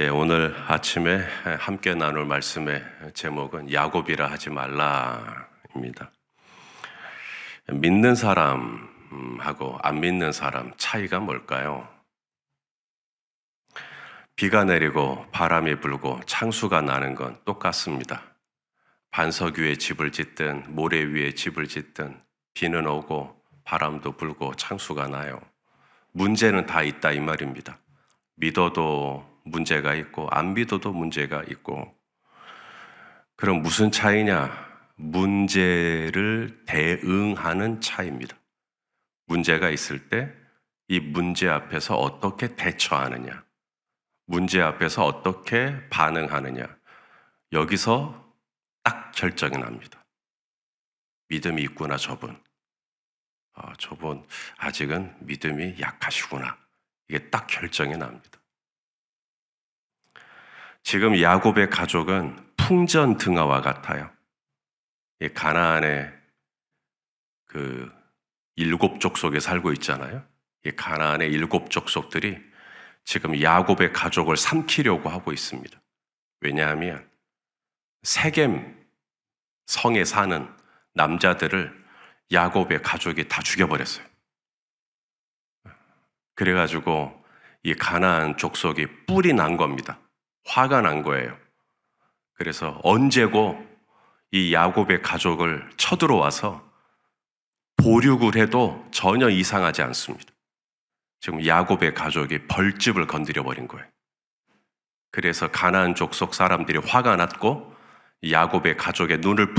오늘 아침에 함께 나눌 말씀의 제목은 야곱이라 하지 말라입니다. 믿는 사람하고 안 믿는 사람 차이가 뭘까요? 비가 내리고 바람이 불고 창수가 나는 건 똑같습니다. 반석 위에 집을 짓든 모래 위에 집을 짓든 비는 오고 바람도 불고 창수가 나요. 문제는 다 있다 이 말입니다. 믿어도 문제가 있고 안 믿어도 문제가 있고. 그럼 무슨 차이냐? 문제를 대응하는 차이입니다. 문제가 있을 때 이 문제 앞에서 어떻게 대처하느냐, 문제 앞에서 어떻게 반응하느냐, 여기서 딱 결정이 납니다. 믿음이 있구나 저분. 저분 아직은 믿음이 약하시구나. 이게 딱 결정이 납니다. 지금 야곱의 가족은 풍전등화와 같아요. 이 가나안의 그 7족 속에 살고 있잖아요. 이 가나안의 7족 속들이 지금 야곱의 가족을 삼키려고 하고 있습니다. 왜냐하면 세겜 성에 사는 남자들을 야곱의 가족이 다 죽여버렸어요. 그래가지고 이 가나안 족속이 뿔이 난 겁니다. 화가 난 거예요. 그래서 언제고 이 야곱의 가족을 쳐들어와서 보륙을 해도 전혀 이상하지 않습니다. 지금 야곱의 가족이 벌집을 건드려 버린 거예요. 그래서 가나안 족속 사람들이 화가 났고 야곱의 가족의 눈을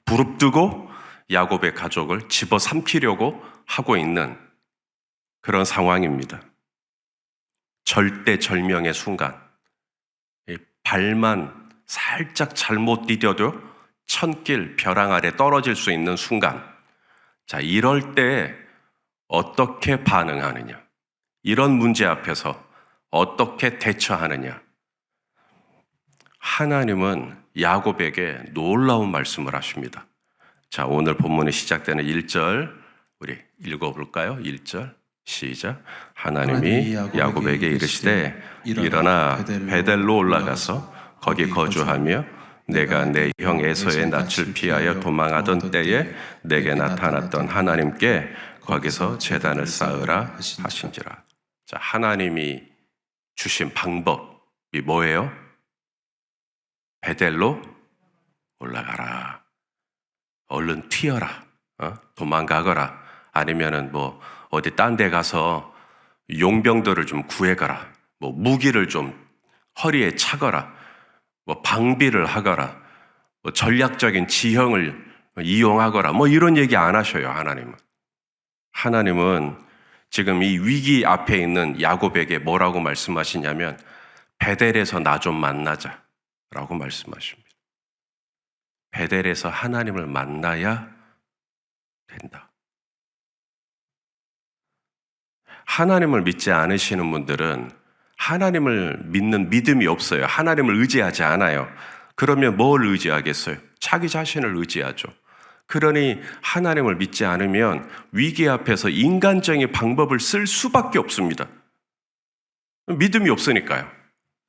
부릅뜨고 야곱의 가족을 집어삼키려고 하고 있는 그런 상황입니다. 절대절명의 순간, 발만 살짝 잘못 디뎌도 천길 벼랑 아래 떨어질 수 있는 순간, 자, 이럴 때 어떻게 반응하느냐, 이런 문제 앞에서 어떻게 대처하느냐. 하나님은 야곱에게 놀라운 말씀을 하십니다. 자, 오늘 본문이 시작되는 1절 우리 읽어볼까요? 1절 시작. 하나님이 야곱에게 이르시되 일어나 베델로 올라가서 거기 거주하며 내가 내 형 에서의 낯을 피하여 도망하던 때에 내게 나타났던 하나님께 거기서 제단을 쌓으라 하신지라. 자, 하나님이 주신 방법이 뭐예요? 베델로 올라가라. 얼른 튀어라. 도망가거라. 아니면은 뭐 어디 딴 데 가서 용병들을 좀 구해가라. 뭐 무기를 좀 허리에 차거라. 뭐 방비를 하거라. 뭐 전략적인 지형을 이용하거라. 뭐 이런 얘기 안 하셔요, 하나님은. 하나님은 지금 이 위기 앞에 있는 야곱에게 뭐라고 말씀하시냐면 베델에서 나 좀 만나자 라고 말씀하십니다. 베델에서 하나님을 만나야 된다. 하나님을 믿지 않으시는 분들은 하나님을 믿는 믿음이 없어요. 하나님을 의지하지 않아요. 그러면 뭘 의지하겠어요? 자기 자신을 의지하죠. 그러니 하나님을 믿지 않으면 위기 앞에서 인간적인 방법을 쓸 수밖에 없습니다. 믿음이 없으니까요.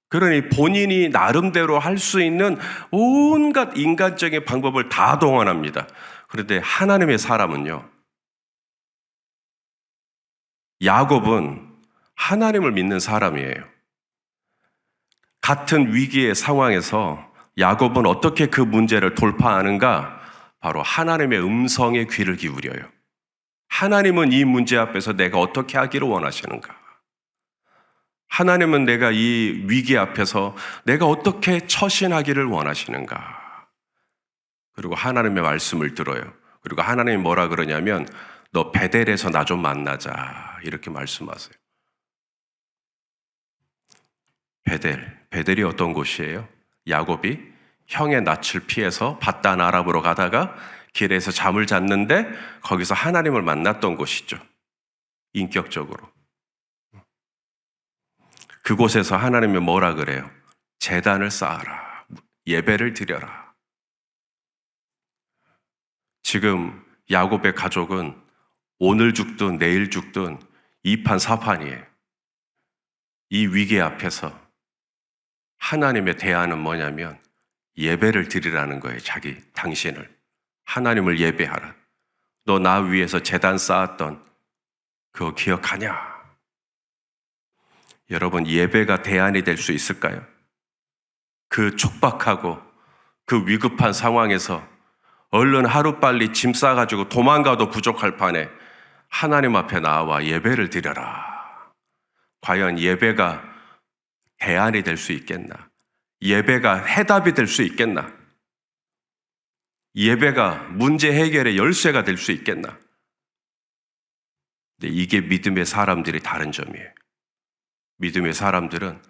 그러니 본인이 나름대로 할 수 있는 온갖 인간적인 방법을 다 동원합니다. 그런데 하나님의 사람은요, 야곱은 하나님을 믿는 사람이에요. 같은 위기의 상황에서 야곱은 어떻게 그 문제를 돌파하는가? 바로 하나님의 음성에 귀를 기울여요. 하나님은 이 문제 앞에서 내가 어떻게 하기를 원하시는가? 하나님은 내가 이 위기 앞에서 내가 어떻게 처신하기를 원하시는가? 그리고 하나님의 말씀을 들어요. 그리고 하나님이 뭐라 그러냐면 너 베델에서 나 좀 만나자 이렇게 말씀하세요. 베델이 어떤 곳이에요? 야곱이 형의 낯을 피해서 바단 아람으로 가다가 길에서 잠을 잤는데 거기서 하나님을 만났던 곳이죠. 인격적으로. 그곳에서 하나님이 뭐라 그래요? 제단을 쌓아라. 예배를 드려라. 지금 야곱의 가족은 오늘 죽든 내일 죽든 2판 4판이에요. 이 위기 앞에서 하나님의 대안은 뭐냐면 예배를 드리라는 거예요. 당신을. 하나님을 예배하라. 너 나 위해서 제단 쌓았던 그거 기억하냐? 여러분, 예배가 대안이 될 수 있을까요? 그 촉박하고 그 위급한 상황에서 얼른 하루빨리 짐 싸가지고 도망가도 부족할 판에 하나님 앞에 나와 예배를 드려라. 과연 예배가 대안이 될 수 있겠나? 예배가 해답이 될 수 있겠나? 예배가 문제 해결의 열쇠가 될 수 있겠나? 근데 이게 믿음의 사람들이 다른 점이에요. 믿음의 사람들은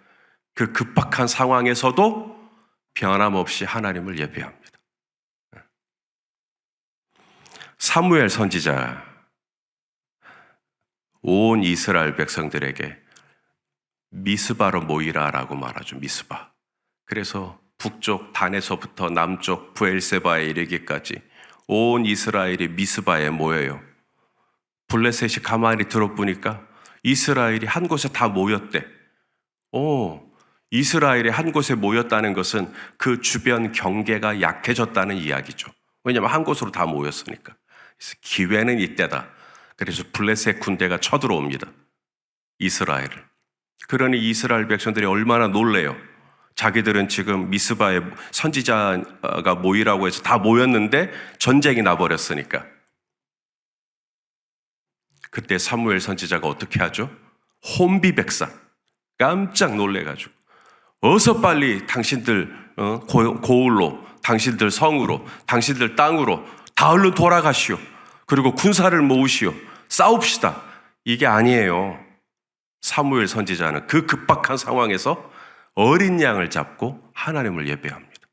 그 급박한 상황에서도 변함없이 하나님을 예배합니다. 사무엘 선지자, 온 이스라엘 백성들에게 미스바로 모이라라고 말하죠. 미스바. 그래서 북쪽 단에서부터 남쪽 브엘세바에 이르기까지 온 이스라엘이 미스바에 모여요. 블레셋이 가만히 들어보니까 이스라엘이 한 곳에 다 모였대. 이스라엘이 한 곳에 모였다는 것은 그 주변 경계가 약해졌다는 이야기죠. 왜냐하면 한 곳으로 다 모였으니까. 그래서 기회는 이때다. 그래서 블레셋 군대가 쳐들어옵니다. 이스라엘을. 그러니 이스라엘 백성들이 얼마나 놀래요. 자기들은 지금 미스바에 선지자가 모이라고 해서 다 모였는데 전쟁이 나버렸으니까. 그때 사무엘 선지자가 어떻게 하죠? 혼비백산, 깜짝 놀래가지고 어서 빨리 당신들 고을로, 당신들 성으로, 당신들 땅으로 다 얼른 돌아가시오. 그리고 군사를 모으시오. 싸웁시다. 이게 아니에요. 사무엘 선지자는 그 급박한 상황에서 어린 양을 잡고 하나님을 예배합니다.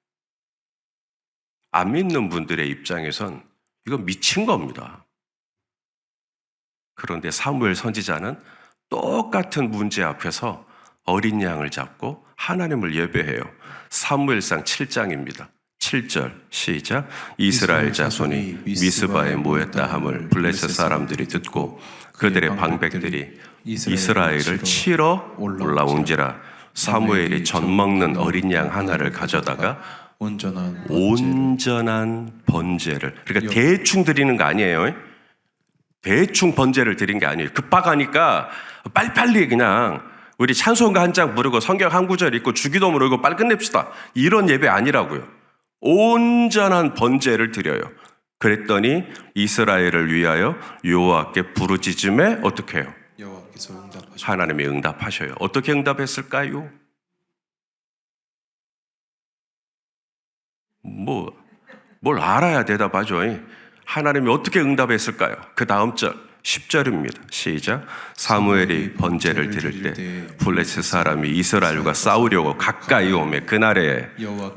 안 믿는 분들의 입장에선 이건 미친 겁니다. 그런데 사무엘 선지자는 똑같은 문제 앞에서 어린 양을 잡고 하나님을 예배해요. 사무엘상 7장입니다. 7절 시작. 이스라엘 자손이 미스바에 모였다 함을 블레셋 사람들이 듣고 그들의 방백들이 이스라엘을 치러 올라온지라. 사무엘이 젖 먹는 어린 양 하나를 가져다가 온전한 번제를, 그러니까 대충 드리는 거 아니에요. 대충 번제를 드린 게 아니에요. 급박하니까 빨리빨리 그냥 우리 찬송가 한 장 부르고 성경 한 구절 읽고 주기도 부르고 빨리 끝냅시다. 이런 예배 아니라고요. 온전한 번제를 드려요. 그랬더니 이스라엘을 위하여 여호와께 부르짖음에 어떻게 해요? 하나님이 응답하셔요. 어떻게 응답했을까요? 뭘 알아야 대답하죠. 하나님이 어떻게 응답했을까요? 그 다음 절 10절입니다. 시작. 사무엘이 번제를 드릴 때 블레셋 사람이 이스라엘과 싸우려고 가까이 오매 그날에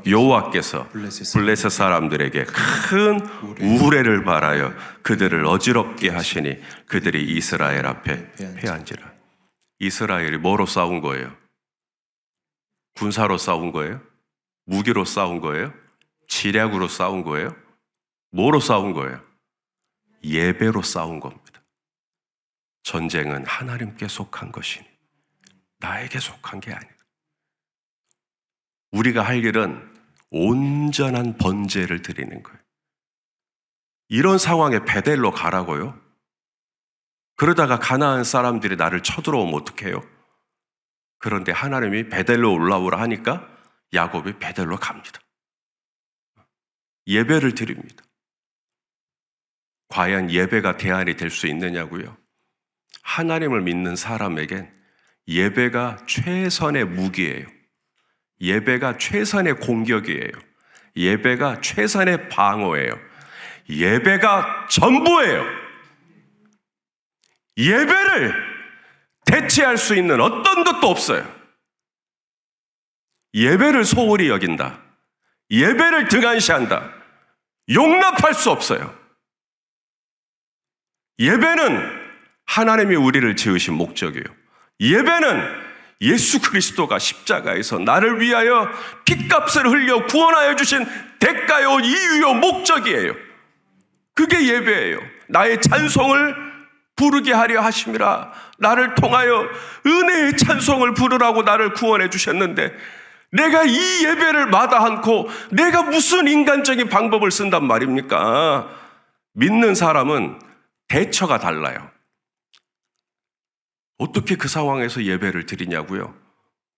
여호와께서 블레셋 사람들에게 큰 우레를 발하여 그들을 어지럽게 하시니 그들이 이스라엘 앞에 패한지라. 이스라엘이 뭐로 싸운 거예요? 군사로 싸운 거예요? 무기로 싸운 거예요? 지략으로 싸운 거예요? 뭐로 싸운 거예요? 예배로 싸운 겁니다. 전쟁은 하나님께 속한 것이니 나에게 속한 게 아니다. 우리가 할 일은 온전한 번제를 드리는 거예요. 이런 상황에 베델로 가라고요? 그러다가 가나안 사람들이 나를 쳐들어오면 어떡해요? 그런데 하나님이 베델로 올라오라 하니까 야곱이 베델로 갑니다. 예배를 드립니다. 과연 예배가 대안이 될 수 있느냐고요? 하나님을 믿는 사람에겐 예배가 최선의 무기예요. 예배가 최선의 공격이에요. 예배가 최선의 방어예요. 예배가 전부예요. 예배를 대체할 수 있는 어떤 것도 없어요. 예배를 소홀히 여긴다. 예배를 등한시한다. 용납할 수 없어요. 예배는 하나님이 우리를 지으신 목적이에요. 예배는 예수 그리스도가 십자가에서 나를 위하여 핏값을 흘려 구원하여 주신 대가요 이유요 목적이에요. 그게 예배예요. 나의 찬송을 부르게 하려 하심이라. 나를 통하여 은혜의 찬송을 부르라고 나를 구원해 주셨는데 내가 이 예배를 마다 않고 내가 무슨 인간적인 방법을 쓴단 말입니까? 믿는 사람은 대처가 달라요. 어떻게 그 상황에서 예배를 드리냐고요?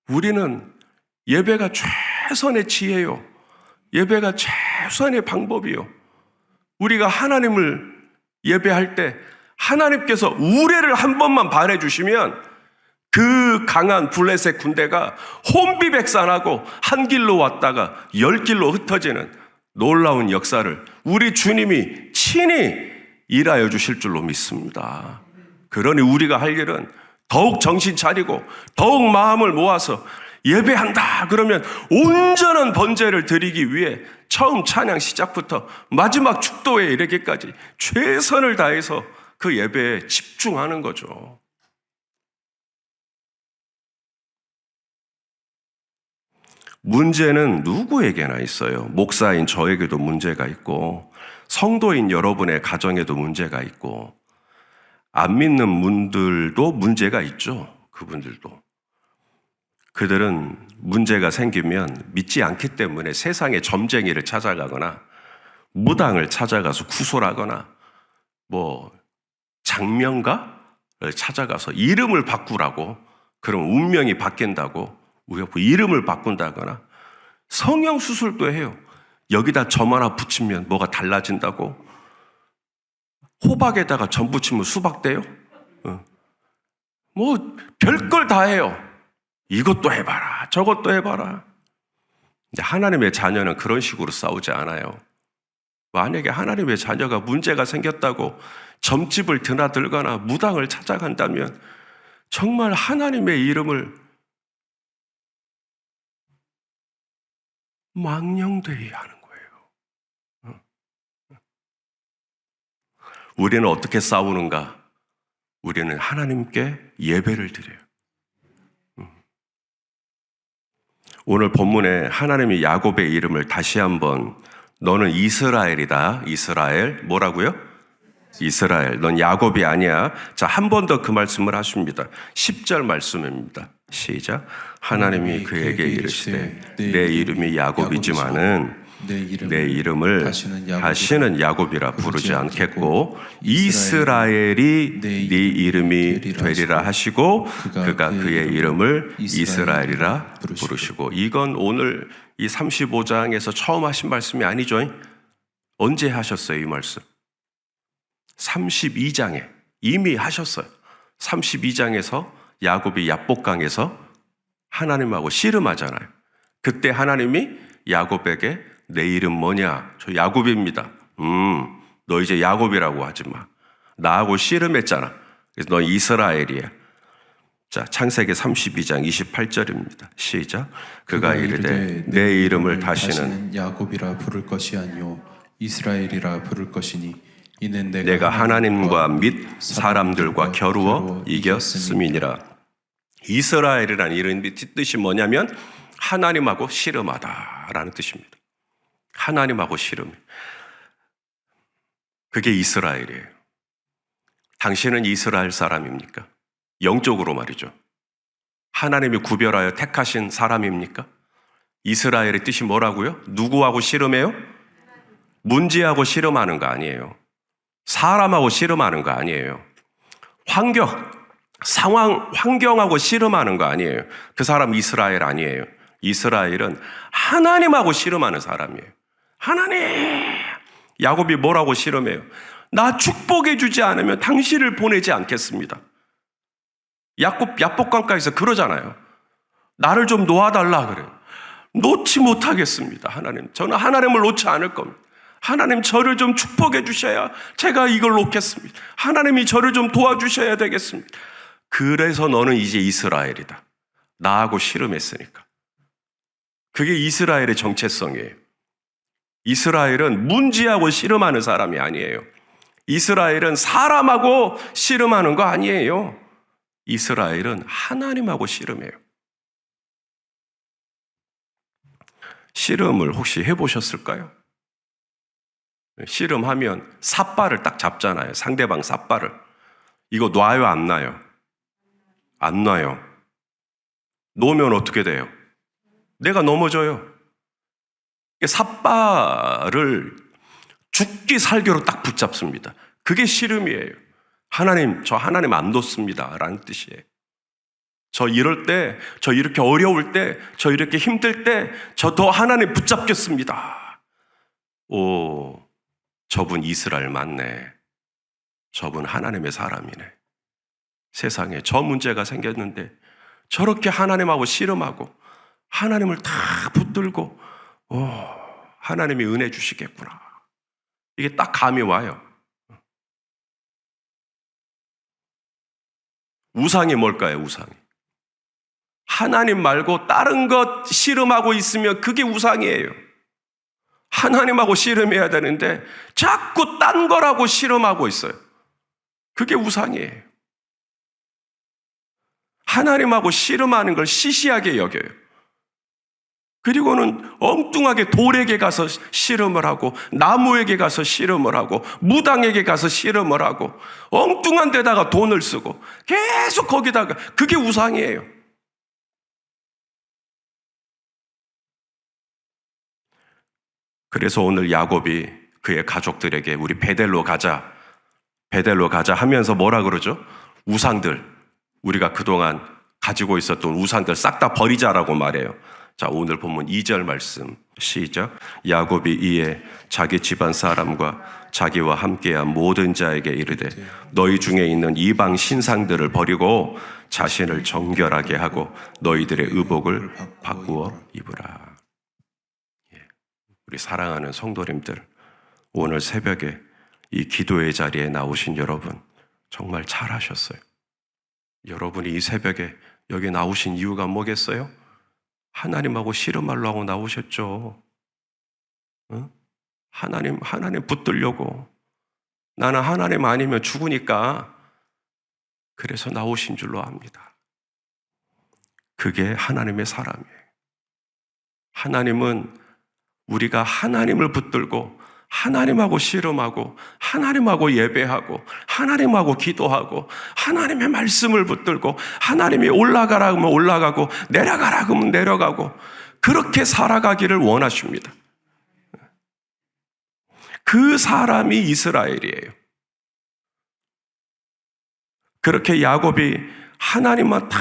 우리는 예배가 최선의 지혜요. 예배가 최선의 방법이요. 우리가 하나님을 예배할 때 하나님께서 우레를 한 번만 반해주시면 그 강한 블레셋 군대가 혼비백산하고 한 길로 왔다가 10길로 흩어지는 놀라운 역사를 우리 주님이 친히 일하여 주실 줄로 믿습니다. 그러니 우리가 할 일은 더욱 정신 차리고 더욱 마음을 모아서 예배한다 그러면 온전한 번제를 드리기 위해 처음 찬양 시작부터 마지막 축도에 이르기까지 최선을 다해서 그 예배에 집중하는 거죠. 문제는 누구에게나 있어요. 목사인 저에게도 문제가 있고 성도인 여러분의 가정에도 문제가 있고 안 믿는 분들도 문제가 있죠. 그분들도. 그들은 문제가 생기면 믿지 않기 때문에 세상의 점쟁이를 찾아가거나 무당을 찾아가서 구솔하거나 장명가를 찾아가서 이름을 바꾸라고, 그럼 운명이 바뀐다고 이름을 바꾼다거나 성형수술도 해요. 여기다 점 하나 붙이면 뭐가 달라진다고. 호박에다가 점 붙이면 수박 돼요. 별걸 다 해요. 이것도 해봐라 저것도 해봐라. 근데 하나님의 자녀는 그런 식으로 싸우지 않아요. 만약에 하나님의 자녀가 문제가 생겼다고 점집을 드나들거나 무당을 찾아간다면 정말 하나님의 이름을 망령되이 하는 거예요. 우리는 어떻게 싸우는가? 우리는 하나님께 예배를 드려요. 오늘 본문에 하나님이 야곱의 이름을 다시 한번 너는 이스라엘이다. 이스라엘. 뭐라고요? 이스라엘. 넌 야곱이 아니야. 자, 한 번 더 그 말씀을 하십니다. 10절 말씀입니다. 시작. 하나님이 그에게 이르시되 내 이름이 야곱이지만은 내 이름을 다시는 야곱이라 부르지 않겠고 이스라엘이 네 이름이 되리라 하시고 그가 그의 이름을 이스라엘이라 부르시고. 이건 오늘 이 35장에서 처음 하신 말씀이 아니죠. 언제 하셨어요 이 말씀? 32장에 이미 하셨어요. 32장에서 야곱이 야복강에서 하나님하고 씨름하잖아요. 그때 하나님이 야곱에게 내 이름 뭐냐? 저 야곱입니다. 너 이제 야곱이라고 하지 마. 나하고 씨름했잖아. 그래서 너 이스라엘이야. 자, 창세기 32장 28절입니다. 시작. 그가 이르되 내 이름을 다시는 야곱이라 부를 것이 아니요 이스라엘이라 부를 것이니 이는 내가 하나님과 및 사람들과 겨루어 이겼음이니라. 이스라엘이라는 이름의 뜻이 뭐냐면 하나님하고 씨름하다라는 뜻입니다. 하나님하고 씨름. 그게 이스라엘이에요. 당신은 이스라엘 사람입니까? 영적으로 말이죠. 하나님이 구별하여 택하신 사람입니까? 이스라엘의 뜻이 뭐라고요? 누구하고 씨름해요? 문제하고 씨름하는 거 아니에요. 사람하고 씨름하는 거 아니에요. 환경하고 씨름하는 거 아니에요. 그 사람 이스라엘 아니에요. 이스라엘은 하나님하고 씨름하는 사람이에요. 하나님! 야곱이 뭐라고 씨름해요? 나 축복해 주지 않으면 당신을 보내지 않겠습니다. 야복강가에서 그러잖아요. 나를 좀 놓아달라 그래요. 놓지 못하겠습니다. 하나님. 저는 하나님을 놓지 않을 겁니다. 하나님 저를 좀 축복해 주셔야 제가 이걸 놓겠습니다. 하나님이 저를 좀 도와주셔야 되겠습니다. 그래서 너는 이제 이스라엘이다. 나하고 씨름했으니까. 그게 이스라엘의 정체성이에요. 이스라엘은 문지하고 씨름하는 사람이 아니에요. 이스라엘은 사람하고 씨름하는 거 아니에요. 이스라엘은 하나님하고 씨름해요. 씨름을 혹시 해보셨을까요? 씨름하면 삿발을 딱 잡잖아요. 상대방 삿발을. 이거 놔요, 안 놔요? 안 놔요. 놓으면 어떻게 돼요? 내가 넘어져요. 삿발을 죽기 살기로 딱 붙잡습니다. 그게 씨름이에요. 하나님, 저 하나님 안 놓습니다 라는 뜻이에요. 저 이럴 때, 저 이렇게 어려울 때, 저 이렇게 힘들 때, 저 더 하나님 붙잡겠습니다. 오, 저분 이스라엘 맞네. 저분 하나님의 사람이네. 세상에 저 문제가 생겼는데 저렇게 하나님하고 씨름하고 하나님을 다 붙들고 하나님이 은혜 주시겠구나. 이게 딱 감이 와요. 우상이 뭘까요? 우상이. 하나님 말고 다른 것 씨름하고 있으면 그게 우상이에요. 하나님하고 씨름해야 되는데 자꾸 딴 거라고 씨름하고 있어요. 그게 우상이에요. 하나님하고 씨름하는 걸 시시하게 여겨요. 그리고는 엉뚱하게 돌에게 가서 씨름을 하고 나무에게 가서 씨름을 하고 무당에게 가서 씨름을 하고 엉뚱한 데다가 돈을 쓰고 계속 거기다가 그게 우상이에요. 그래서 오늘 야곱이 그의 가족들에게 우리 베델로 가자 하면서 뭐라 그러죠? 우상들, 우리가 그동안 가지고 있었던 우상들 싹 다 버리자라고 말해요. 자, 오늘 본문 2절 말씀 시작. 야곱이 이에 자기 집안 사람과 자기와 함께한 모든 자에게 이르되 너희 중에 있는 이방 신상들을 버리고 자신을 정결하게 하고 너희들의 의복을 바꾸어 입으라. 우리 사랑하는 성도님들, 오늘 새벽에 이 기도의 자리에 나오신 여러분 정말 잘하셨어요. 여러분이 이 새벽에 여기 나오신 이유가 뭐겠어요? 하나님하고 씨름하려고 나오셨죠. 응? 하나님 붙들려고. 나는 하나님 아니면 죽으니까 그래서 나오신 줄로 압니다. 그게 하나님의 사람이에요. 하나님은 우리가 하나님을 붙들고 하나님하고 씨름하고 하나님하고 예배하고 하나님하고 기도하고 하나님의 말씀을 붙들고 하나님이 올라가라 하면 올라가고 내려가라 하면 내려가고 그렇게 살아가기를 원하십니다. 그 사람이 이스라엘이에요. 그렇게 야곱이 하나님만 다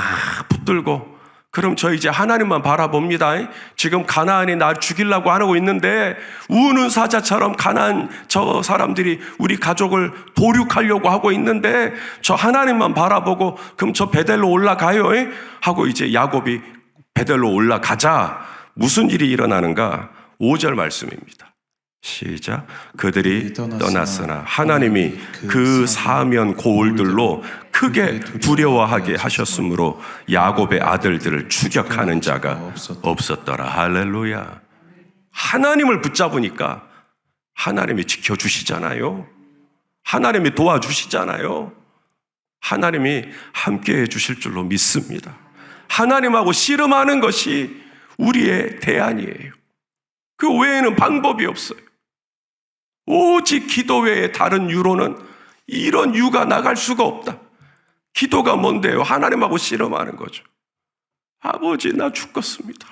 붙들고 그럼 저 이제 하나님만 바라봅니다. 지금 가나안이 날 죽이려고 하고 있는데 우는 사자처럼 가나안 저 사람들이 우리 가족을 도륙하려고 하고 있는데 저 하나님만 바라보고 그럼 저 베델로 올라가요 하고 이제 야곱이 베델로 올라가자. 무슨 일이 일어나는가? 5절 말씀입니다. 시작. 그들이 떠났으나 하나님이 그 사면 고을들로 크게 두려워하게 하셨으므로 야곱의 아들들을 추격하는 자가 없었더라. 할렐루야. 하나님을 붙잡으니까 하나님이 지켜주시잖아요. 하나님이 도와주시잖아요. 하나님이 함께해 주실 줄로 믿습니다. 하나님하고 씨름하는 것이 우리의 대안이에요. 그 외에는 방법이 없어요. 오직 기도 외에 다른 유로는 이런 유가 나갈 수가 없다. 기도가 뭔데요? 하나님하고 씨름하는 거죠. 아버지, 나 죽겠습니다.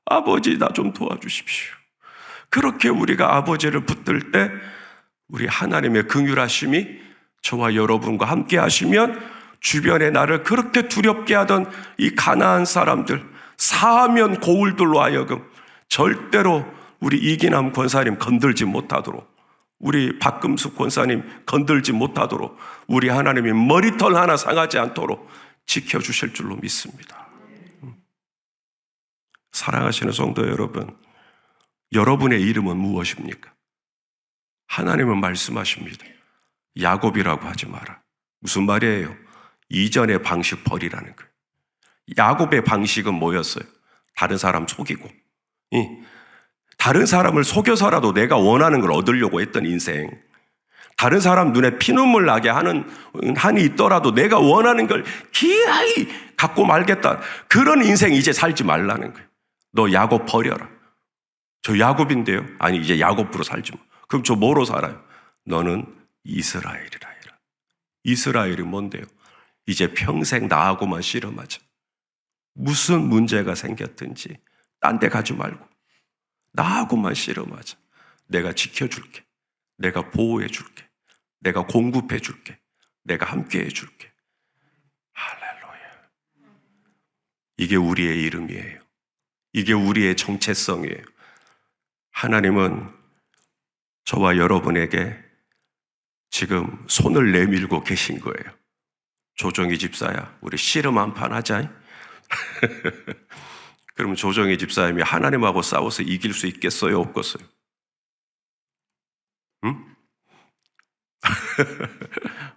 아버지, 나 좀 도와주십시오. 그렇게 우리가 아버지를 붙들 때 우리 하나님의 긍휼하심이 저와 여러분과 함께 하시면 주변에 나를 그렇게 두렵게 하던 이 가나안 사람들, 사면 고울들로 하여금 절대로 우리 이기남 권사님 건들지 못하도록, 우리 박금숙 권사님 건들지 못하도록, 우리 하나님이 머리털 하나 상하지 않도록 지켜주실 줄로 믿습니다. 사랑하시는 성도 여러분, 여러분의 이름은 무엇입니까? 하나님은 말씀하십니다. 야곱이라고 하지 마라. 무슨 말이에요? 이전의 방식 버리라는 거예요. 야곱의 방식은 뭐였어요? 다른 사람 속이고, 다른 사람을 속여서라도 내가 원하는 걸 얻으려고 했던 인생, 다른 사람 눈에 피눈물 나게 하는 한이 있더라도 내가 원하는 걸 기어이 갖고 말겠다. 그런 인생 이제 살지 말라는 거예요. 너 야곱 버려라. 저 야곱인데요? 아니 이제 야곱으로 살지 마. 그럼 저 뭐로 살아요? 너는 이스라엘이라 해라. 이스라엘이 뭔데요? 이제 평생 나하고만 씨름하자. 무슨 문제가 생겼든지 딴 데 가지 말고 나하고만 씨름하자. 내가 지켜줄게. 내가 보호해줄게. 내가 공급해줄게. 내가 함께해줄게. 할렐루야. 이게 우리의 이름이에요. 이게 우리의 정체성이에요. 하나님은 저와 여러분에게 지금 손을 내밀고 계신 거예요. 조정희 집사야, 우리 씨름 한판 하자. 그럼 조정희 집사님이 하나님하고 싸워서 이길 수 있겠어요? 없겠어요? 응?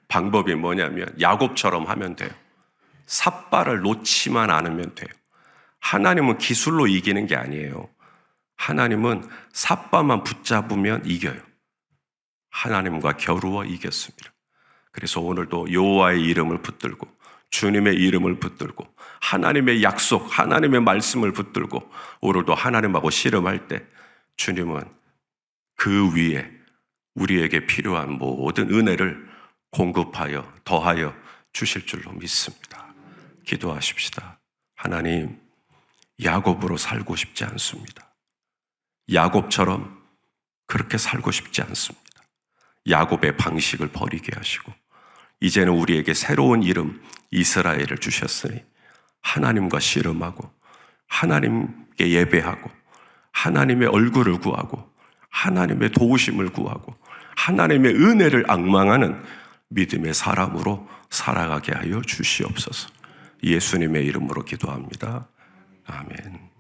방법이 뭐냐면 야곱처럼 하면 돼요. 삿발을 놓지만 않으면 돼요. 하나님은 기술로 이기는 게 아니에요. 하나님은 삿발만 붙잡으면 이겨요. 하나님과 겨루어 이겼습니다. 그래서 오늘도 여호와의 이름을 붙들고 주님의 이름을 붙들고 하나님의 약속, 하나님의 말씀을 붙들고 오늘도 하나님하고 씨름할 때 주님은 그 위에 우리에게 필요한 모든 은혜를 공급하여 더하여 주실 줄로 믿습니다. 기도하십시다. 하나님, 야곱으로 살고 싶지 않습니다. 야곱처럼 그렇게 살고 싶지 않습니다. 야곱의 방식을 버리게 하시고 이제는 우리에게 새로운 이름 이스라엘을 주셨으니 하나님과 씨름하고 하나님께 예배하고 하나님의 얼굴을 구하고 하나님의 도우심을 구하고 하나님의 은혜를 앙망하는 믿음의 사람으로 살아가게 하여 주시옵소서. 예수님의 이름으로 기도합니다. 아멘.